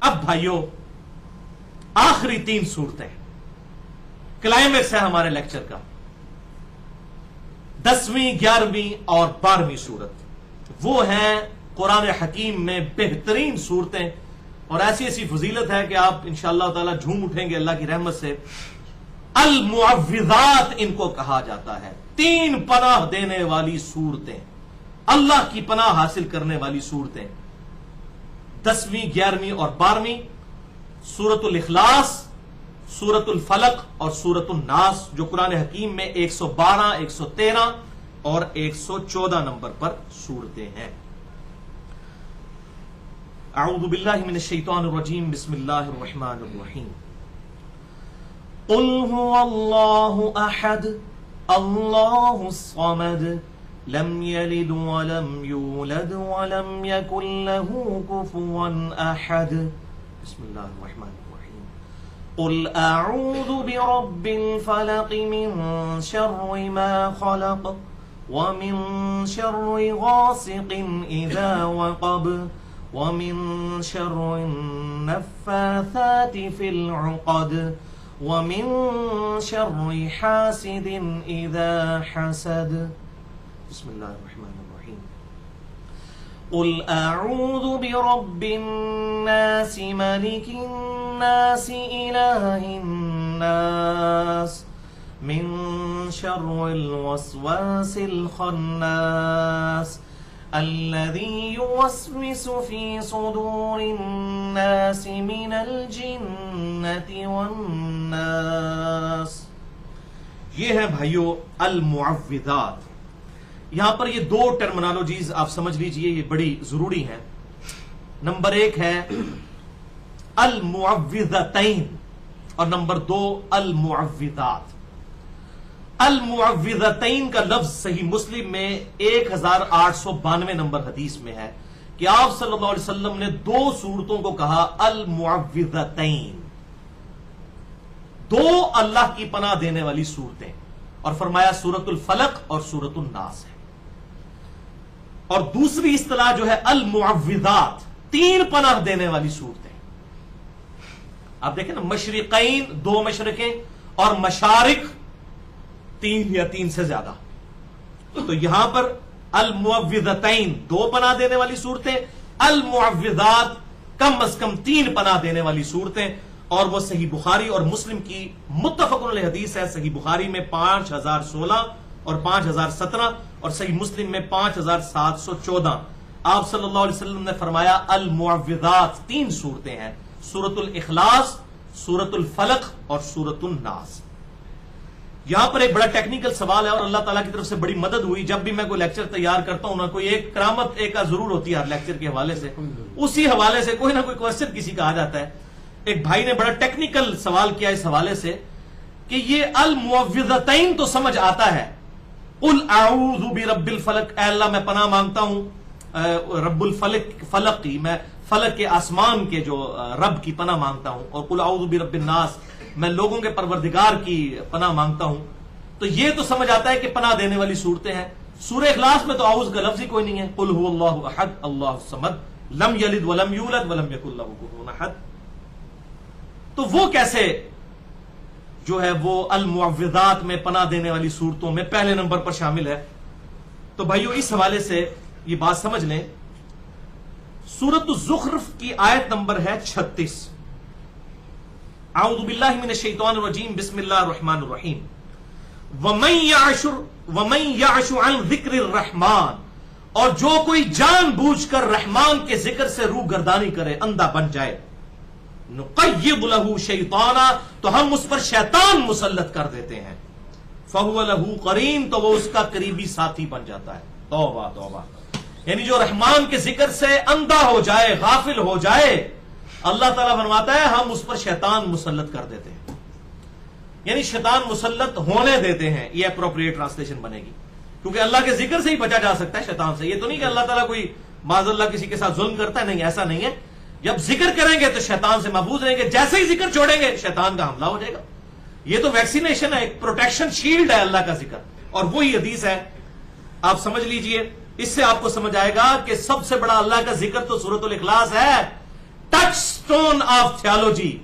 اب بھائیوں آخری 3 صورتیں کلائمیکس ہے ہمارے لیکچر کا، 10ویں 11ویں اور 12ویں صورت، وہ ہیں قرآن حکیم میں بہترین صورتیں، اور ایسی ایسی فضیلت ہے کہ آپ انشاءاللہ تعالی جھوم اٹھیں گے اللہ کی رحمت سے۔ المعوذات ان کو کہا جاتا ہے، 3 پناہ دینے والی صورتیں، اللہ کی پناہ حاصل کرنے والی صورتیں، 10ویں 11ویں اور 12ویں، سورۃ الاخلاص، سورۃ الفلق اور سورۃ الناس، جو قرآن حکیم میں 112 113 اور 114 نمبر پر صورتیں ہیں۔ اعوذ باللہ من الشیطان الرجیم، بسم اللہ الرحمن الرحیم۔ قل هو اللہ احد اللہ الصمد لم یلد ولم یولد ولم یکن له کفوا احد۔ بسم اللہ الرحمن الرحیم۔ قل اعوذ برب الفلق من شر ما خلق ومن شر غاسق اذا وقب ومن شر النفاثات في العقد ومن شر حاسد اذا حسد۔ بسم اللہ الرحمن الرحیم۔ قل اعوذ برب الناس ملك الناس اله الناس من شر الوسواس الخناس الذي يوسوس في صدور الناس من الجنة والناس۔ یہ ہے بھائیو المعوذات۔ یہاں پر یہ 2 ٹرمنالوجیز آپ سمجھ لیجئے، یہ بڑی ضروری ہیں۔ نمبر 1 ہے المعوذتین اور نمبر 2 المعوذات۔ المعوذتین کا لفظ صحیح مسلم میں 1892 نمبر حدیث میں ہے کہ آپ صلی اللہ علیہ وسلم نے 2 صورتوں کو کہا المعوذتین، 2 اللہ کی پناہ دینے والی صورتیں، اور فرمایا سورۃ الفلق اور سورۃ الناس ہے۔ اور دوسری اصطلاح جو ہے المعوذات، 3 پناہ دینے والی صورتیں۔ آپ دیکھیں نا، مشرقین 2 مشرقیں اور مشارق 3 یا 3 سے زیادہ، تو یہاں پر المعوذتین 2 پناہ دینے والی صورتیں، المعوذات کم از کم 3 پناہ دینے والی صورتیں، اور وہ صحیح بخاری اور مسلم کی متفق علیہ حدیث ہے۔ صحیح بخاری میں 5016 اور 5017 اور صحیح مسلم میں 5714۔ آپ صلی اللہ علیہ وسلم نے فرمایا المعوذات 3 صورتیں ہیں، سورۃ الاخلاص، سورۃ الفلق اور سورۃ الناس۔ یہاں پر ایک بڑا ٹیکنیکل سوال ہے اور اللہ تعالیٰ کی طرف سے بڑی مدد ہوئی، جب بھی میں کوئی لیکچر تیار کرتا ہوں نا، کوئی ایک کرامت ایک ضرور ہوتی ہے ہر لیکچر کے حوالے سے، اسی حوالے سے کوئی نہ کوئی کوشچن کسی کا آ جاتا ہے۔ ایک بھائی نے بڑا ٹیکنیکل سوال کیا اس حوالے سے کہ یہ المعوذتین تو سمجھ آتا ہے، قل اعوذ برب الفلق، اے اللہ میں پناہ مانگتا ہوں رب الفلق، فلق کی، میں فلق کے آسمان کے جو رب کی پناہ مانگتا ہوں، اور قل اعوذ برب الناس، میں لوگوں کے پروردگار کی پناہ مانگتا ہوں، تو یہ تو سمجھ آتا ہے کہ پناہ دینے والی صورتیں ہیں۔ سورہ اخلاص میں تو اعوذ کا لفظ ہی کوئی نہیں ہے، قل هو اللہ احد اللہ الصمد لم یلد ولم یولد ولم یکن له کفوا احد، تو وہ کیسے جو ہے وہ المعوذات میں پناہ دینے والی صورتوں میں پہلے نمبر پر شامل ہے؟ تو بھائیو اس حوالے سے یہ بات سمجھ لیں، سورۃ الزخرف کی آیت نمبر ہے 36۔ اعوذ باللہ من الشیطان الرجیم، بسم اللہ الرحمن الرحیم۔ وَمَن يَعْشُ عَنْ ذِكْرِ الرَّحْمَنِ، اور جو کوئی جان بوجھ کر رحمان کے ذکر سے روح گردانی کرے، اندھا بن جائے، نقیض لہ شیطانا، تو ہم اس پر شیطان مسلط کر دیتے ہیں، فہو لہ قرین، تو وہ اس کا قریبی ساتھی بن جاتا ہے۔ توبہ توبہ، یعنی جو رحمان کے ذکر سے اندھا ہو جائے، غافل ہو جائے، اللہ تعالیٰ فرماتا ہے ہم اس پر شیطان مسلط کر دیتے ہیں، یعنی شیطان مسلط ہونے دیتے ہیں، یہ اپروپریٹ ٹرانسلیشن بنے گی، کیونکہ اللہ کے ذکر سے ہی بچا جا سکتا ہے شیطان سے۔ یہ تو نہیں کہ اللہ تعالیٰ کوئی معاذ اللہ کسی کے ساتھ ظلم کرتا ہے، نہیں، ایسا نہیں ہے۔ جب ذکر کریں گے تو شیطان سے محفوظ رہیں گے، جیسے ہی ذکر چھوڑیں گے شیطان کا حملہ ہو جائے گا۔ یہ تو ویکسینیشن ہے، ایک پروٹیکشن شیلڈ ہے اللہ کا ذکر، اور وہی حدیث ہے، آپ سمجھ لیجئے، اس سے آپ کو سمجھ آئے گا کہ سب سے بڑا اللہ کا ذکر تو سورۃ الاخلاص ہے۔ ٹچ سٹون آف تھیالوجی،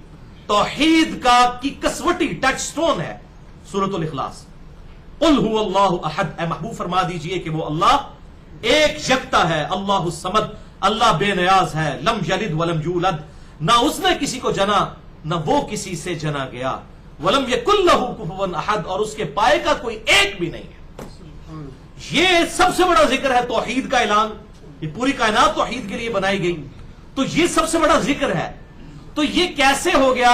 توحید کا کی کسوٹی ٹچ سٹون ہے سورۃ الاخلاص۔ قل هو اللہ احد، اے محبوب فرما دیجئے کہ وہ اللہ ایک یکتا ہے، اللہ الصمد، اللہ بے نیاز ہے، لم یلد ولم یولد، نہ اس نے کسی کو جنا نہ وہ کسی سے جنا گیا، ولم یکن لہ کفوا احد، اور اس کے پائے کا کوئی ایک بھی نہیں ہے۔ یہ سب سے بڑا ذکر ہے توحید کا اعلان، یہ پوری کائنات توحید کے لیے بنائی گئی، تو یہ سب سے بڑا ذکر ہے۔ تو یہ کیسے ہو گیا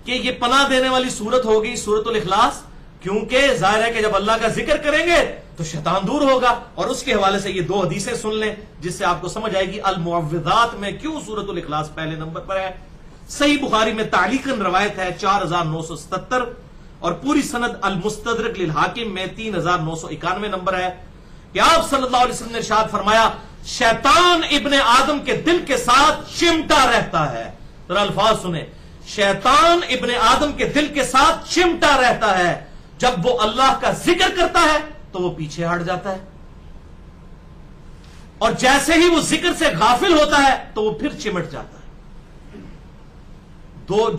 کہ یہ پناہ دینے والی سورت ہوگی سورۃ الاخلاص؟ کیونکہ ظاہر ہے کہ جب اللہ کا ذکر کریں گے تو شیطان دور ہوگا، اور اس کے حوالے سے یہ دو حدیثیں سن لیں جس سے آپ کو سمجھ آئے گی المعوذات میں کیوں سورۃ الاخلاص پہلے نمبر پر ہے۔ صحیح بخاری میں تعلیقاً روایت ہے 4977، اور پوری سند المستدرک للحاکم میں 3991 نمبر ہے کہ آپ صلی اللہ علیہ وسلم نے ارشاد فرمایا شیطان ابن آدم کے دل کے ساتھ چمٹا رہتا ہے۔ ذرا الفاظ سنیں، شیطان ابن آدم کے دل کے ساتھ چمٹا رہتا ہے، جب وہ اللہ کا ذکر کرتا ہے تو وہ پیچھے ہٹ جاتا ہے، اور جیسے ہی وہ ذکر سے غافل ہوتا ہے تو وہ پھر چمٹ جاتا ہے۔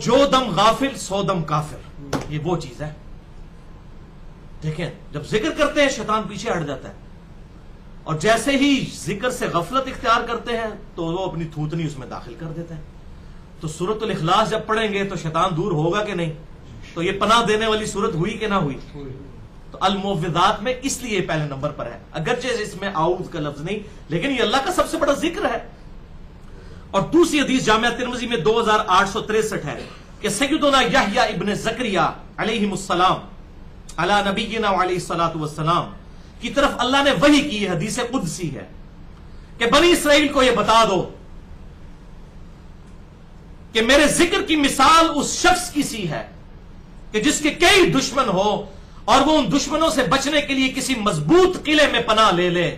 جو دم غافل سو دم کافر، یہ وہ چیز ہے۔ دیکھیں جب ذکر کرتے ہیں شیطان پیچھے ہٹ جاتا ہے، اور جیسے ہی ذکر سے غفلت اختیار کرتے ہیں تو وہ اپنی تھوتنی اس میں داخل کر دیتے ہیں۔ تو سورۃ الاخلاص جب پڑھیں گے تو شیطان دور ہوگا کہ نہیں؟ تو یہ پناہ دینے والی سورت ہوئی کہ نہ ہوئی؟ تو المعوذات میں اس لیے پہلے نمبر پر ہے، اگرچہ اس میں اعوذ کا لفظ نہیں، لیکن یہ اللہ کا سب سے بڑا ذکر ہے۔ اور دوسری حدیث جامعہ ترمذی میں 2863 ہے کہ سیدنا یحییٰ ابن زکریا علیہ السلام علی نبینا علیہ الصلوۃ والسلام کی طرف اللہ نے وحی کی، یہ حدیث قدسی ہے کہ بنی اسرائیل کو یہ بتا دو کہ میرے ذکر کی مثال اس شخص کی سی ہے کہ جس کے کئی دشمن ہو اور وہ ان دشمنوں سے بچنے کے لیے کسی مضبوط قلعے میں پناہ لے لے،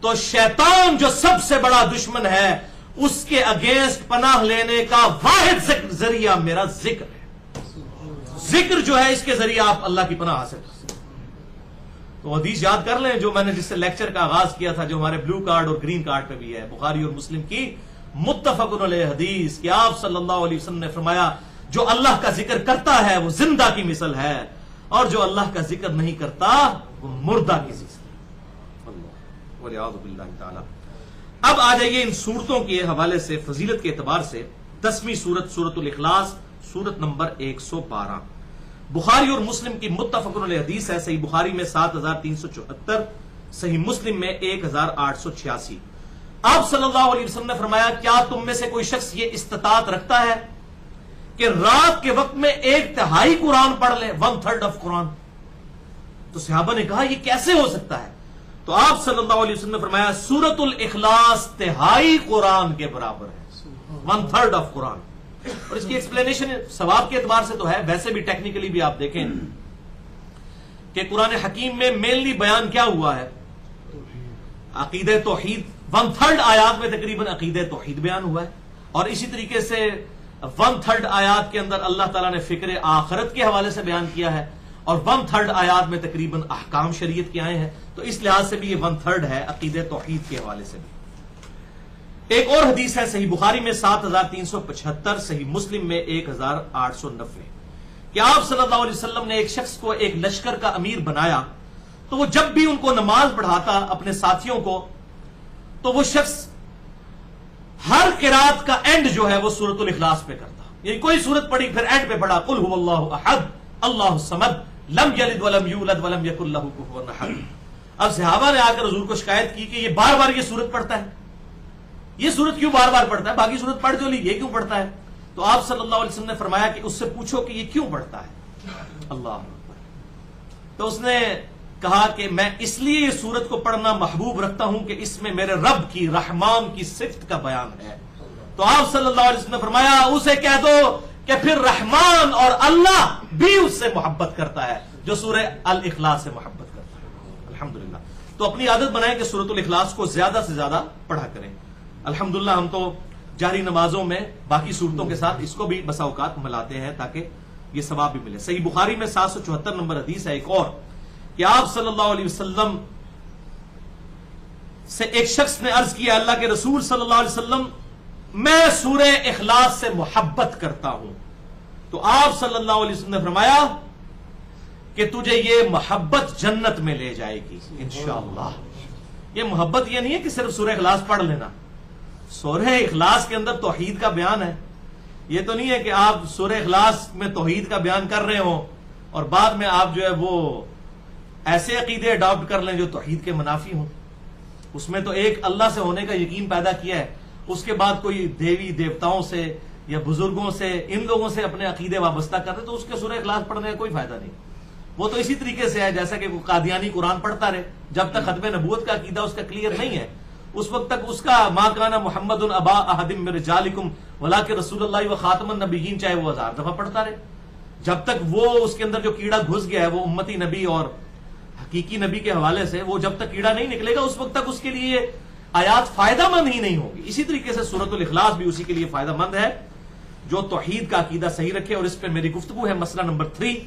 تو شیطان جو سب سے بڑا دشمن ہے اس کے اگینسٹ پناہ لینے کا واحد ذریعہ میرا ذکر ہے۔ ذکر جو ہے اس کے ذریعے آپ اللہ کی پناہ حاصل کر سکتے ہیں۔ تو حدیث یاد کر لیں جو میں نے جس سے لیکچر کا آغاز کیا تھا، جو ہمارے بلو کارڈ اور گرین کارڈ پہ بھی ہے، بخاری اور مسلم کی متفق علیہ حدیث کہ آپ صلی اللہ علیہ وسلم نے فرمایا جو اللہ کا ذکر کرتا ہے وہ زندہ کی مثل ہے، اور جو اللہ کا ذکر نہیں کرتا وہ مردہ کی مثل ہے۔ اللہ والعیاذ باللہ تعالی۔ اب آ جائیے ان صورتوں کے حوالے سے فضیلت کے اعتبار سے 10ویں سورت سورۃ الاخلاص، سورت نمبر 112، بخاری اور مسلم کی متفق علیہ حدیث ہے، صحیح بخاری میں 7374، صحیح مسلم میں 1886۔ آپ صلی اللہ علیہ وسلم نے فرمایا کیا تم میں سے کوئی شخص یہ استطاعت رکھتا ہے کہ رات کے وقت میں 1/3 قرآن پڑھ لے، 1/3 آف قرآن؟ تو صحابہ نے کہا یہ کیسے ہو سکتا ہے؟ تو آپ صلی اللہ علیہ وسلم نے فرمایا سورۃ الاخلاص 1/3 قرآن کے برابر ہے، 1/3 آف قرآن۔ اور اس کی ایکسپلینیشن ثواب کے اعتبار سے تو ہے، ویسے بھی ٹیکنیکلی بھی آپ دیکھیں کہ قرآن حکیم میں مینلی بیان کیا ہوا ہے؟ عقیدہ توحید، 1/3 آیات میں تقریباً عقیدہ توحید بیان ہوا ہے، اور اسی طریقے سے 1/3 آیات کے اندر اللہ تعالیٰ نے فکر آخرت کے حوالے سے بیان کیا ہے، اور 1/3 آیات میں تقریباً احکام شریعت کے آئے ہیں، تو اس لحاظ سے بھی یہ 1/3 ہے عقیدہ توحید کے حوالے سے بھی۔ ایک اور حدیث ہے صحیح بخاری میں 7375، صحیح مسلم میں 1890 کہ آپ صلی اللہ علیہ وسلم نے ایک شخص کو ایک لشکر کا امیر بنایا، تو وہ جب بھی ان کو نماز پڑھاتا اپنے ساتھیوں کو، تو وہ شخص ہر قرات کا اینڈ جو ہے وہ سورۃ الاخلاص پہ کرتا، یعنی کوئی سورت پڑھی پھر اینڈ پہ پڑھا قل هو اللہ احد اللہ الصمد لم یلد ولم یولد ولم یکن لہ کفوا احد۔ اب صحابہ نے آ کر حضور کو شکایت کی کہ یہ بار بار یہ سورت پڑھتا ہے، یہ سورت کیوں بار بار پڑھتا ہے؟ باقی سورت پڑھ جو لی، یہ کیوں پڑھتا ہے؟ تو آپ صلی اللہ علیہ وسلم نے فرمایا کہ اس سے پوچھو کہ یہ کیوں پڑھتا ہے۔ اللہ اکبر۔ تو اس نے کہا کہ میں اس لیے یہ سورت کو پڑھنا محبوب رکھتا ہوں کہ اس میں میرے رب کی رحمان کی صفت کا بیان ہے۔ تو آپ صلی اللہ علیہ وسلم نے فرمایا اسے کہہ دو کہ پھر رحمان اور اللہ بھی اس سے محبت کرتا ہے جو سورہ الاخلاص سے محبت کرتا ہے۔ الحمدللہ۔ تو اپنی عادت بنائیں کہ سورۃ الاخلاص کو زیادہ سے زیادہ پڑھا کریں۔ الحمدللہ ہم تو جاری نمازوں میں باقی صورتوں کے ساتھ اس کو بھی بسا اوقات ملاتے ہیں تاکہ یہ ثواب بھی ملے۔ صحیح بخاری میں 774 نمبر حدیث ہے ایک اور کہ آپ صلی اللہ علیہ وسلم سے ایک شخص نے عرض کیا اللہ کے رسول صلی اللہ علیہ وسلم میں سورہ اخلاص سے محبت کرتا ہوں، تو آپ صلی اللہ علیہ وسلم نے فرمایا کہ تجھے یہ محبت جنت میں لے جائے گی انشاءاللہ۔ یہ محبت یہ نہیں ہے کہ صرف سورہ اخلاص پڑھ لینا، سورہ اخلاص کے اندر توحید کا بیان ہے۔ یہ تو نہیں ہے کہ آپ سورہ اخلاص میں توحید کا بیان کر رہے ہوں اور بعد میں آپ جو ہے وہ ایسے عقیدے اڈاپٹ کر لیں جو توحید کے منافی ہوں۔ اس میں تو ایک اللہ سے ہونے کا یقین پیدا کیا ہے، اس کے بعد کوئی دیوی دیوتاؤں سے یا بزرگوں سے، ان لوگوں سے اپنے عقیدے وابستہ کر رہے تو اس کے سورہ اخلاص پڑھنے کا کوئی فائدہ نہیں۔ وہ تو اسی طریقے سے ہے جیسا کہ قادیانی قرآن پڑھتا رہے، جب تک ختم نبوت کا عقیدہ اس کا کلیئر نہیں ہے اس وقت تک اس کا ما کان محمد ابا احد من رجالکم ولکن رسول اللہ و خاتم النبیین چاہے وہ 1000 دفعہ پڑھتا رہے، جب تک وہ اس کے اندر جو کیڑا گھس گیا ہے وہ امتی نبی اور حقیقی نبی کے حوالے سے، وہ جب تک کیڑا نہیں نکلے گا اس وقت تک اس کے لیے آیات فائدہ مند ہی نہیں ہوگی۔ اسی طریقے سے سورۃ الاخلاص بھی اسی کے لیے فائدہ مند ہے جو توحید کا عقیدہ صحیح رکھے۔ اور اس پہ میری گفتگو ہے مسئلہ نمبر 3،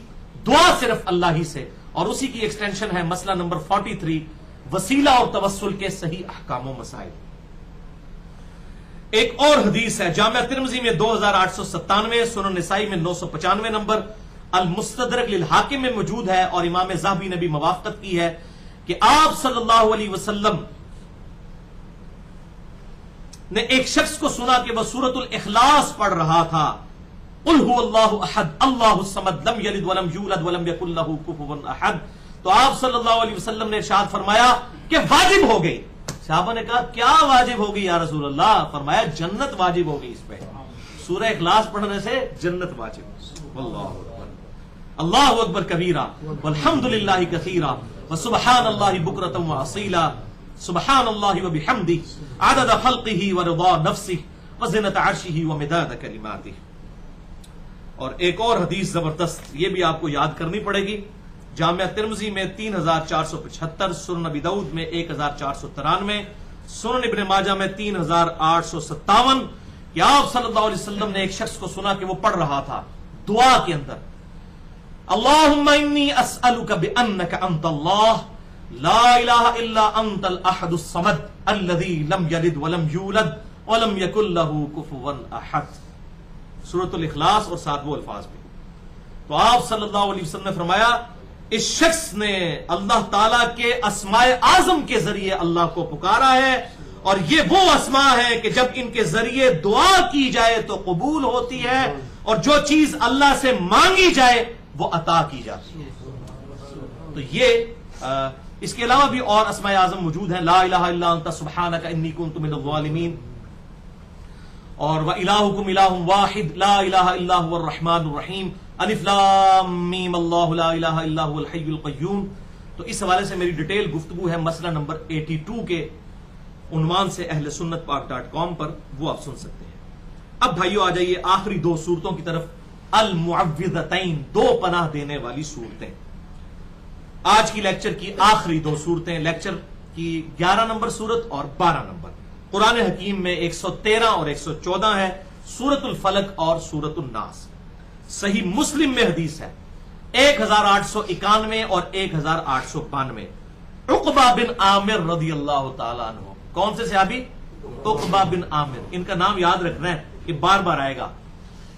دعا صرف اللہ ہی سے، اور اسی کی ایکسٹینشن ہے مسئلہ نمبر 43، وسیلہ اور توسل کے صحیح احکام و مسائل۔ ایک اور حدیث ہے جامعہ ترمذی میں 2897، سنن نسائی میں 995 نمبر، المستدرک للحاکم میں موجود ہے، اور امام ذہبی نے بھی موافقت کی ہے کہ آپ صلی اللہ علیہ وسلم نے ایک شخص کو سنا کہ وہ سورۃ الاخلاص پڑھ رہا تھا، قل هو اللہ احد اللہ الصمد لم یلد ولم یولد ولم یکن لہ کفوا احد۔ تو آپ صلی اللہ علیہ وسلم نے ارشاد فرمایا کہ واجب ہو گئی۔ صحابہ نے کہا کیا واجب ہوگی یا رسول اللہ؟ فرمایا جنت واجب ہوگی اس پہ، سورہ اخلاص پڑھنے سے جنت واجب۔ اللہ اکبر، اللہ اکبر کبیرہ والحمد للہ کثیرہ وسبحان اللہ بکرۃ واصیلا، سبحان اللہ وبحمدہ عدد خلقہ ورضا نفسہ وزنۃ عرشہ ومداد کلماتہ۔ اور ایک اور حدیث زبردست، یہ بھی آپ کو یاد کرنی پڑے گی، جامعہ ترمذی میں 3475، سنن نبی داؤد میں 1493، سنن ابن ماجہ میں 3857، کہ آپ صلی اللہ علیہ وسلم نے ایک شخص کو سنا کہ وہ پڑھ رہا تھا دعا کے اندر، اللہم انی اسألک بانک انت اللہ لا الہ الا انت الاحد الصمد الذی لم یلد ولم یولد ولم یکن لہ کفوا احد، سورۃ الاخلاص اور ساتھ وہ الفاظ بھی۔ تو آپ صلی اللہ علیہ وسلم نے فرمایا اس شخص نے اللہ تعالیٰ کے اسماء اعظم کے ذریعے اللہ کو پکارا ہے، اور یہ وہ اسماء ہے کہ جب ان کے ذریعے دعا کی جائے تو قبول ہوتی ہے، اور جو چیز اللہ سے مانگی جائے وہ عطا کی جاتی ہے۔ تو یہ اس کے علاوہ بھی اور اسماء اعظم موجود ہیں، لا الہ الا انت سبحانک انی کنت من الظالمین، اور وَإِلَٰهُكُمْ إِلَٰهٌ وَاحِدٌ لَا إِلَٰهَ إِلَّا هُوَ الرَّحْمَٰنُ الرَّحِيمُ الف لام میم اللہ لا الہ الا هو الحی القیوم۔ تو اس حوالے سے میری ڈیٹیل گفتگو ہے مسئلہ نمبر 82 کے عنوان سے اہل سنت پاک.com پر، وہ آپ سن سکتے ہیں۔ اب بھائیو آ جائیے آخری دو صورتوں کی طرف، المعوذتین، دو پناہ دینے والی صورتیں۔ آج کی لیکچر کی آخری دو صورتیں، لیکچر کی 11 نمبر صورت اور 12 نمبر، قرآن حکیم میں 113 اور 114 ہے، سورۃ الفلق اور سورۃ الناس۔ صحیح مسلم میں حدیث ہے 1891 اور 1892، عقبہ بن عامر رضی اللہ تعالیٰ عنہ۔ کون سے صحابی؟ عقبہ بن عامر۔ ان کا نام یاد رکھنا ہے، یہ بار بار آئے گا،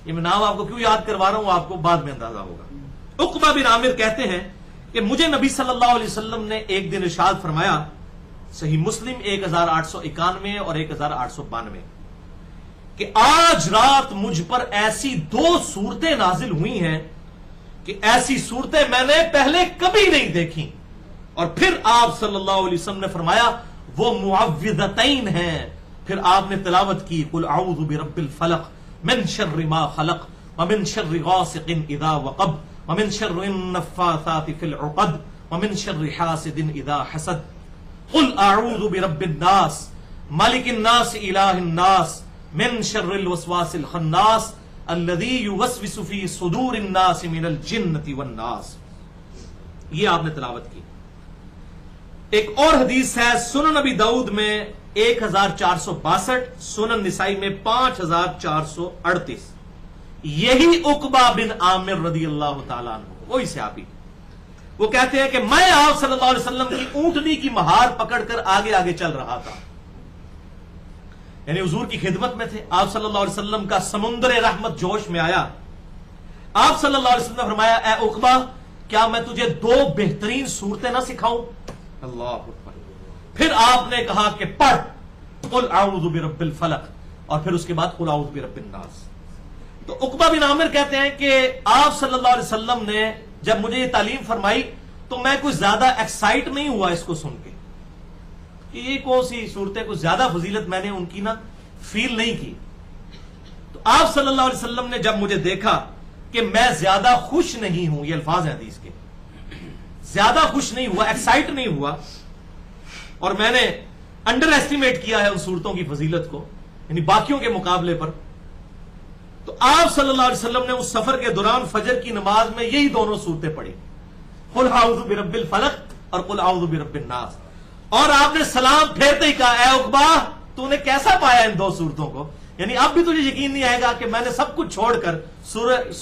یہ میں نام آپ کو کیوں یاد کروا رہا ہوں آپ کو بعد میں اندازہ ہوگا۔ عقبہ بن عامر کہتے ہیں کہ مجھے نبی صلی اللہ علیہ وسلم نے ایک دن ارشاد فرمایا، صحیح مسلم 1891 اور 1892، کہ آج رات مجھ پر ایسی دو صورتیں نازل ہوئی ہیں کہ ایسی صورتیں میں نے پہلے کبھی نہیں دیکھی۔ اور پھر آپ صلی اللہ علیہ وسلم نے فرمایا وہ معوذتین ہیں۔ پھر آپ نے تلاوت کی، قل اعوذ برب الفلق من شر ما خلق ومن شر غاسق اذا وقب ومن شر النفاثات في العقد ومن شر حاسد اذا حسد، قل اعوذ برب الناس ملک الناس الہ الناس من شر الوسواس الخناس الذی یوسوس فی صدور الناس من الجنۃ والناس۔ یہ آپ نے تلاوت کی۔ ایک اور حدیث ہے سنن نبی داؤد میں 1462، سنن نسائی میں 5438، یہی عقبہ بن عامر رضی اللہ تعالیٰ عنہ، وہی صحابی، وہ کہتے ہیں کہ میں آپ صلی اللہ علیہ وسلم کی اونٹنی کی مہار پکڑ کر آگے آگے چل رہا تھا، یعنی حضور کی خدمت میں تھے، آپ صلی اللہ علیہ وسلم کا سمندر رحمت جوش میں آیا، آپ صلی اللہ علیہ وسلم نے فرمایا اے عقبہ کیا میں تجھے 2 بہترین صورتیں نہ سکھاؤں؟ اللہ اکبر۔ پھر آپ نے کہا کہ پڑھ قل اعوذ برب الفلق، اور پھر اس کے بعد قل اعوذ برب الناس۔ تو عقبہ بن عامر کہتے ہیں کہ آپ صلی اللہ علیہ وسلم نے جب مجھے یہ تعلیم فرمائی تو میں کچھ زیادہ ایکسائٹ نہیں ہوا اس کو سن کے کہ یہ کون سی صورتیں، کچھ زیادہ فضیلت میں نے ان کی فیل نہیں کی۔ تو آپ صلی اللہ علیہ وسلم نے جب مجھے دیکھا کہ میں زیادہ خوش نہیں ہوں، یہ الفاظ ہیں حدیث کے، زیادہ خوش نہیں ہوا، ایکسائٹ نہیں ہوا، اور میں نے انڈر ایسٹیمیٹ کیا ہے ان صورتوں کی فضیلت کو، یعنی باقیوں کے مقابلے پر، تو آپ صلی اللہ علیہ وسلم نے اس سفر کے دوران فجر کی نماز میں یہی دونوں صورتیں پڑھی، قل اعوذ برب الفلق اور قل اعوذ برب الناس، اور آپ نے سلام پھیرتے ہی کہا اے عقبہ تو نے کیسا پایا ان 2 صورتوں کو؟ یعنی اب بھی تجھے یقین نہیں آئے گا کہ میں نے سب کچھ چھوڑ کر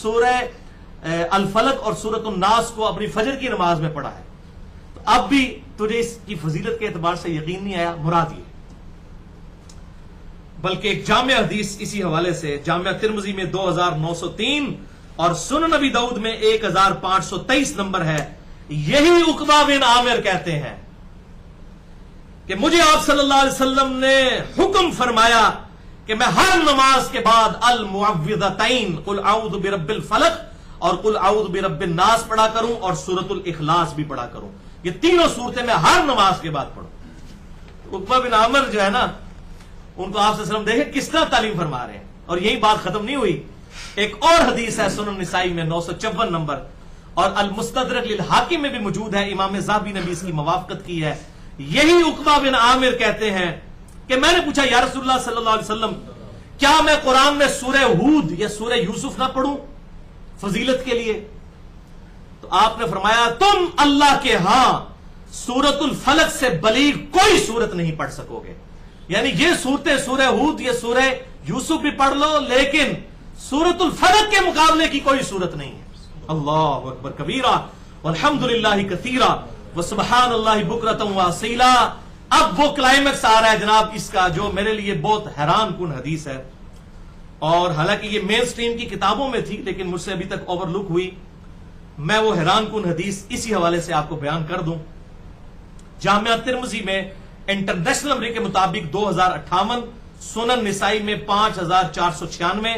سورہ الفلق اور سورۃ الناس کو اپنی فجر کی نماز میں پڑھا ہے، تو اب بھی تجھے اس کی فضیلت کے اعتبار سے یقین نہیں آیا؟ مراد یہ، بلکہ ایک جامع حدیث اسی حوالے سے جامع ترمذی میں 2903 اور سنن نبی داؤد میں 1523 نمبر ہے، یہی عقبہ بن عامر کہتے ہیں کہ مجھے آپ صلی اللہ علیہ وسلم نے حکم فرمایا کہ میں ہر نماز کے بعد المعوذتین قل اعوذ برب الفلق اور قل اعوذ برب الناس پڑھا کروں اور سورۃ الاخلاص بھی پڑھا کروں، یہ تینوں صورتیں میں ہر نماز کے بعد پڑھوں۔ عقبہ بن عامر جو ہے نا، ان کو آپ صلی اللہ علیہ وسلم دیکھیں کس طرح تعلیم فرما رہے ہیں، اور یہی بات ختم نہیں ہوئی، ایک اور حدیث ہے سنن نسائی میں 954 نمبر اور المستدرک للحاکم میں بھی موجود ہے، امام ذہبی نے بھی اس کی موافقت کی ہے، یہی عقبہ بن عامر کہتے ہیں کہ میں نے پوچھا یا رسول اللہ صلی اللہ علیہ وسلم کیا میں قرآن میں سورہ ہود یا سورہ یوسف نہ پڑھوں فضیلت کے لیے؟ تو آپ نے فرمایا تم اللہ کے ہاں سورۃ الفلق سے بلیغ کوئی سورت نہیں پڑھ سکو گے، یعنی یہ صورتیں سورہ ہود یا سورہ یوسف بھی پڑھ لو لیکن سورۃ الفلق کے مقابلے کی کوئی صورت نہیں ہے۔ اللہ اکبر کبیرہ والحمدللہ کثیرہ وسبحان اللہ بکرۃ واصیلا۔ اب وہ کلائمیکس آ رہا ہے جناب اس کا جو میرے لیے بہت حیران کن حدیث ہے، اور حالانکہ یہ مین سٹریم کی کتابوں میں تھی لیکن مجھ سے ابھی تک اوور لک ہوئی، میں وہ حیران کن حدیث اسی حوالے سے آپ کو بیان کر دوں۔ جامعہ ترمذی میں انٹرنیشنل نمبر کے مطابق 2058، سنن نسائی میں 5496،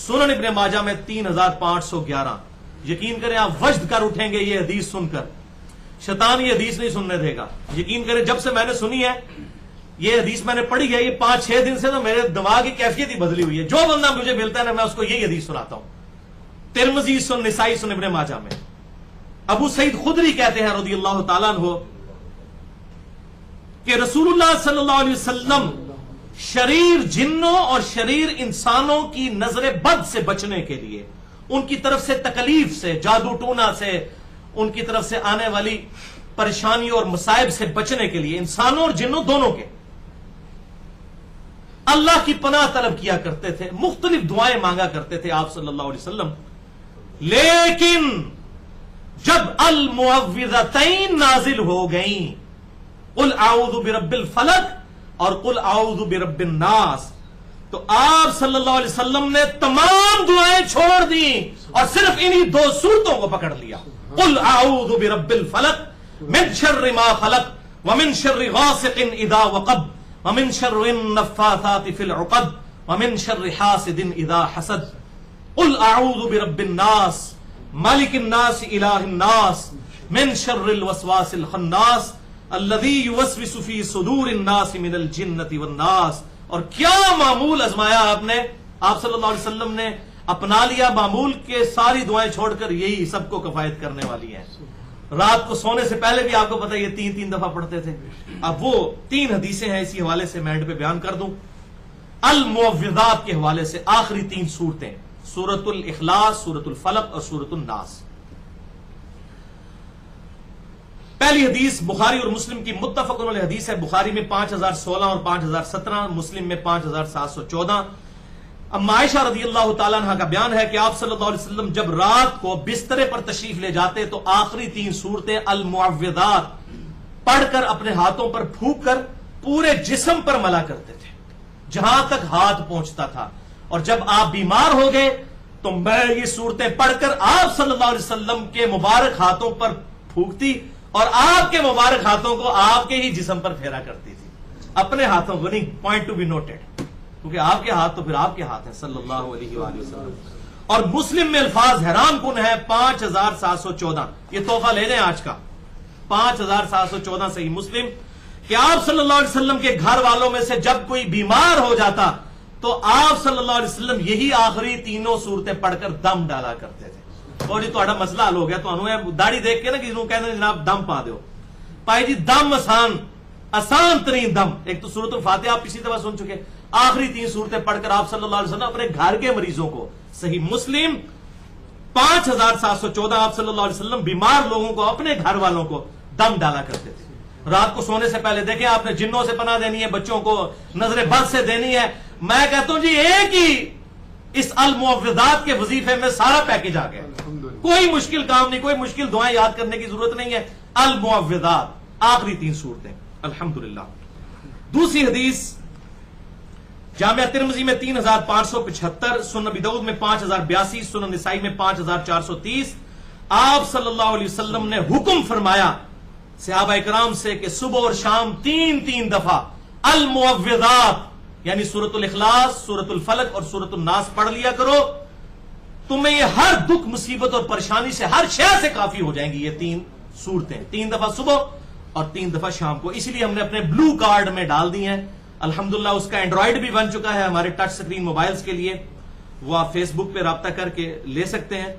سنن ابن ماجہ میں 3511۔ یقین کریں آپ وجد کر اٹھیں گے یہ حدیث سن کر، شیطان یہ حدیث نہیں سننے دے گا۔ یقین کریں جب سے میں نے سنی ہے یہ حدیث، میں نے پڑھی ہے یہ 5-6 دن سے، تو میرے دماغ کی کیفیت ہی بدلی ہوئی ہے، جو بندہ مجھے ملتا ہے نا میں اس کو یہی حدیث سناتا ہوں، ترمذی، سنن نسائی، سنن ابن ماجہ میں۔ ابو سعید خدری کہتے ہیں رضی اللہ تعالیٰ عنہ کہ رسول اللہ صلی اللہ علیہ وسلم شریر جنوں اور شریر انسانوں کی نظر بد سے بچنے کے لیے، ان کی طرف سے تکلیف سے، جادو ٹونا سے، ان کی طرف سے آنے والی پریشانیوں اور مصائب سے بچنے کے لیے، انسانوں اور جنوں دونوں کے، اللہ کی پناہ طلب کیا کرتے تھے، مختلف دعائیں مانگا کرتے تھے آپ صلی اللہ علیہ وسلم۔ لیکن جب المعوذتین نازل ہو گئیں، قل اعوذ برب الفلق اور قل اعوذ برب الناس، تو آپ صلی اللہ علیہ وسلم نے تمام دعائیں چھوڑ دیں اور صرف انہی 2 صورتوں کو پکڑ لیا، قل اعوذ برب الفلق من شر ما خلق ومن شر غاسق اذا وقب ومن شر النفاثات في العقد ومن شر حاسد اذا حسد، قل اعوذ برب الناس مالک الناس الہ الناس من شر الوسواس الخناس الذي يوسوس في صدور الناس من الجنة والناس۔ اور کیا معمول ازمایا آپ نے، آپ صلی اللہ علیہ وسلم نے اپنا لیا معمول کے ساری دعائیں چھوڑ کر یہی سب کو کفایت کرنے والی ہیں۔ رات کو سونے سے پہلے بھی آپ کو پتہ یہ 3 دفعہ پڑھتے تھے۔ اب وہ 3 حدیثیں ہیں اسی حوالے سے میں اینڈ پہ بیان کر دوں۔ المعوذات کے حوالے سے آخری 3 صورتیں، سورۃ الاخلاص، سورۃ الفلق اور سورۃ الناس۔ پہلی حدیث بخاری اور مسلم کی متفق علیہ حدیث ہے، بخاری میں 5016 اور 5017، مسلم میں 5714۔ اما عائشہ رضی اللہ تعالیٰ عنہ کا بیان ہے کہ آپ صلی اللہ علیہ وسلم جب رات کو بسترے پر تشریف لے جاتے تو آخری 3 صورتیں المعوذات پڑھ کر اپنے ہاتھوں پر پھونک کر پورے جسم پر ملا کرتے تھے، جہاں تک ہاتھ پہنچتا تھا. اور جب آپ بیمار ہو گئے تو میں یہ صورتیں پڑھ کر آپ صلی اللہ علیہ وسلم کے مبارک ہاتھوں پر پھونکتی اور آپ کے مبارک ہاتھوں کو آپ کے ہی جسم پر پھیرا کرتی تھی, اپنے ہاتھوں کو نہیں. پوائنٹ ٹو بی نوٹڈ, کیونکہ آپ کے ہاتھ تو پھر آپ کے ہاتھ ہیں صلی اللہ علیہ وآلہ وسلم. اور مسلم میں الفاظ حیران کن ہے 5714, یہ تحفہ لے لیں آج کا, 5714 صحیح مسلم, کہ آپ صلی اللہ علیہ وسلم کے گھر والوں میں سے جب کوئی بیمار ہو جاتا تو آپ صلی اللہ علیہ وسلم یہی آخری تینوں صورتیں پڑھ کر دم ڈالا کرتے تھے. اور جی تھوڑا مسئلہ حل ہو گیا, تو داڑھی دیکھ کے نا کسی کو کہتے ہیں جناب دم پا دو, پائی جی دم آسان ترین دم. ایک تو سورۃ الفاتحہ آپ پچھلی دفعہ سن چکے, آخری 3 صورتیں پڑھ کر آپ صلی اللہ علیہ وسلم اپنے گھر کے مریضوں کو, صحیح مسلم 5714, آپ صلی اللہ علیہ وسلم بیمار لوگوں کو, اپنے گھر والوں کو دم ڈالا کرتے تھے. رات کو سونے سے پہلے دیکھیں آپ نے جنوں سے پناہ دینی ہے, بچوں کو نظر بد سے دینی ہے. میں کہتا ہوں جی ایک ہی اس المعوذات کے وظیفے میں سارا پیکج آ گیا, کوئی مشکل کام نہیں, کوئی مشکل دعائیں یاد کرنے کی ضرورت نہیں ہے. المعوذات آخری 3 صورتیں الحمدللہ. دوسری حدیث جامعہ ترمذی میں 3575, سنن نبی داؤد میں 5082, سنن نسائی میں 5430. آپ صلی اللہ علیہ وسلم نے حکم فرمایا صحابہ اکرام سے کہ صبح اور شام 3 دفعہ المعوذات یعنی سورۃ الاخلاص, سورۃ الفلق اور سورۃ الناس پڑھ لیا کرو, تمہیں یہ ہر دکھ مصیبت اور پریشانی سے, ہر شے سے کافی ہو جائیں گی یہ 3 صورتیں. 3 دفعہ صبح اور 3 دفعہ شام کو. اسی لیے ہم نے اپنے بلو کارڈ میں ڈال دی ہیں الحمدللہ. اس کا اینڈرائڈ بھی بن چکا ہے ہمارے ٹچ سکرین موبائلز کے لیے, وہ آپ فیس بک پہ رابطہ کر کے لے سکتے ہیں.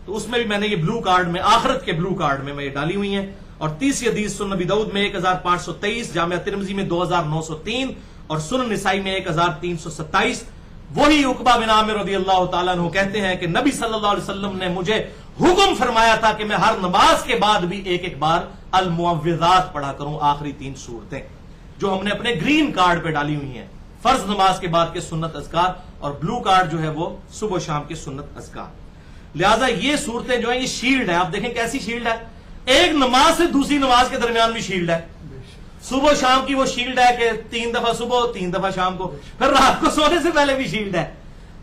تو اس میں بھی میں نے یہ بلو کارڈ میں, آخرت کے بلو کارڈ میں یہ ڈالی ہوئی ہیں. اور تیسری حدیث سنن نبی داؤد میں 1523, جامعہ ترمذی میں 2903 اور سنن نسائی میں 1327. وہی عقبہ بن عامر رضی اللہ تعالیٰ عنہ کہتے ہیں کہ نبی صلی اللہ علیہ وسلم نے مجھے حکم فرمایا تھا کہ میں ہر نماز کے بعد بھی ایک بار المعوذات پڑھا کروں, آخری 3 صورتیں جو ہم نے اپنے گرین کارڈ پہ ڈالی ہوئی ہیں, فرض نماز کے بعد کے سنت اذکار, اور بلو کارڈ جو ہے وہ صبح شام کے سنت اذکار. لہذا یہ صورتیں جو ہیں یہ شیلڈ ہے. آپ دیکھیں کیسی شیلڈ ہے, ایک نماز سے دوسری نماز کے درمیان بھی شیلڈ ہے. صبح شام کی وہ شیلڈ ہے کہ 3 دفعہ صبح 3 دفعہ شام کو, پھر رات کو سونے سے پہلے بھی شیلڈ ہے.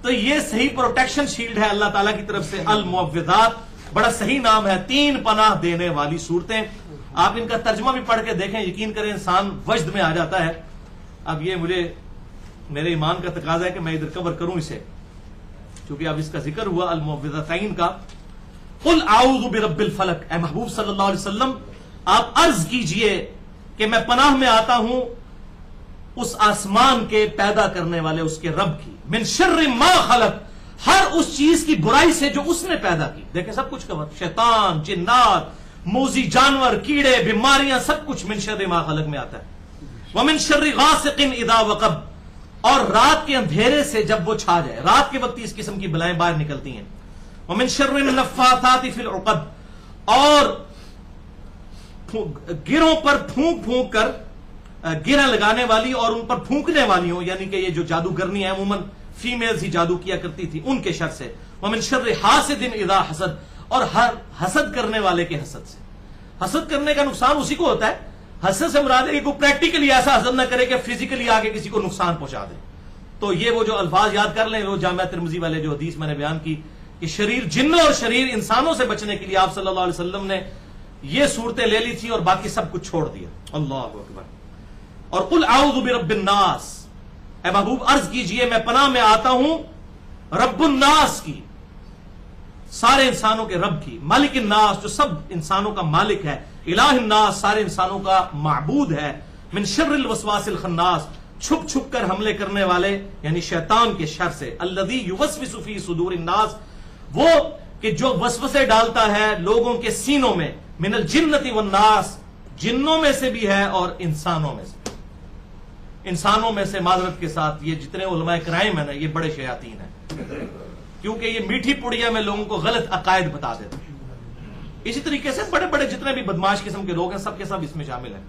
تو یہ صحیح پروٹیکشن شیلڈ ہے اللہ تعالیٰ کی طرف سے. المعوذات بڑا صحیح نام ہے, 3 پناہ دینے والی صورتیں. آپ ان کا ترجمہ بھی پڑھ کے دیکھیں, یقین کریں انسان وجد میں آ جاتا ہے. اب یہ مجھے میرے ایمان کا تقاضا ہے کہ میں ادھر کور کروں اسے, کیونکہ اب اس کا ذکر ہوا المعوذتین کا. قل اعوذ برب الفلق, اے محبوب صلی اللہ علیہ وسلم آپ عرض کیجئے کہ میں پناہ میں آتا ہوں اس آسمان کے پیدا کرنے والے اس کے رب کی, من شر ما خلق, ہر اس چیز کی برائی سے جو اس نے پیدا کی. دیکھیں سب کچھ کور, شیطان, جنات, موذی جانور, کیڑے, بیماریاں, سب کچھ من شر ما خلق میں آتا ہے. ومن شر غاسق اذا وقب, اور رات کے اندھیرے سے جب وہ چھا جائے, رات کے وقت اس قسم کی بلائیں باہر نکلتی ہیں. ومن شر النفاثات فی العقد, اور گروں پر پھونک پھونک کر, گرہ لگانے والی اور ان پر پھونکنے والی ہوں, یعنی کہ یہ جو جادوگرنی ہے عموماً فیمیلز ہی جادو کیا کرتی تھی, ان کے شر سے. ومن شر حاسد اذا حسد, اور ہر حسد کرنے والے کے حسد سے. حسد کرنے کا نقصان اسی کو ہوتا ہے, حسد سے مراد ہے کہ کوئی پریکٹیکلی ایسا حسد نہ کرے کہ فزیکلی آ کے کسی کو نقصان پہنچا دے. تو یہ وہ جو الفاظ یاد کر لیں, وہ جامعہ ترمذی والے جو حدیث میں نے بیان کی کہ شریر جنوں اور شریر انسانوں سے بچنے کے لیے آپ صلی اللہ علیہ وسلم نے یہ صورتیں لے لی تھی اور باقی سب کچھ چھوڑ دیا. اللہ اکبر. اور قل اعوذ برب الناس, اے محبوب عرض کیجئے میں پناہ میں آتا ہوں رب الناس کی, سارے انسانوں کے رب کی, مالک الناس, جو سب انسانوں کا مالک ہے, الہ الناس, سارے انسانوں کا معبود ہے, من شر الوسواس الخناس, چھپ چھپ کر حملے کرنے والے یعنی شیطان کے شر سے, الذی یوسوس فی صدور الناس, وہ کہ جو وسوسے ڈالتا ہے لوگوں کے سینوں میں, من الجنۃ والناس, جنوں میں سے بھی ہے اور انسانوں میں سے. انسانوں میں سے معذرت کے ساتھ یہ جتنے علماء کرائم ہیں نا, یہ بڑے شیاطین ہیں, کیونکہ یہ میٹھی پڑیا میں لوگوں کو غلط عقائد بتا دیتے ہیں. اسی طریقے سے بڑے بڑے جتنے بھی بدماش قسم کے لوگ ہیں سب کے سب اس میں شامل ہیں.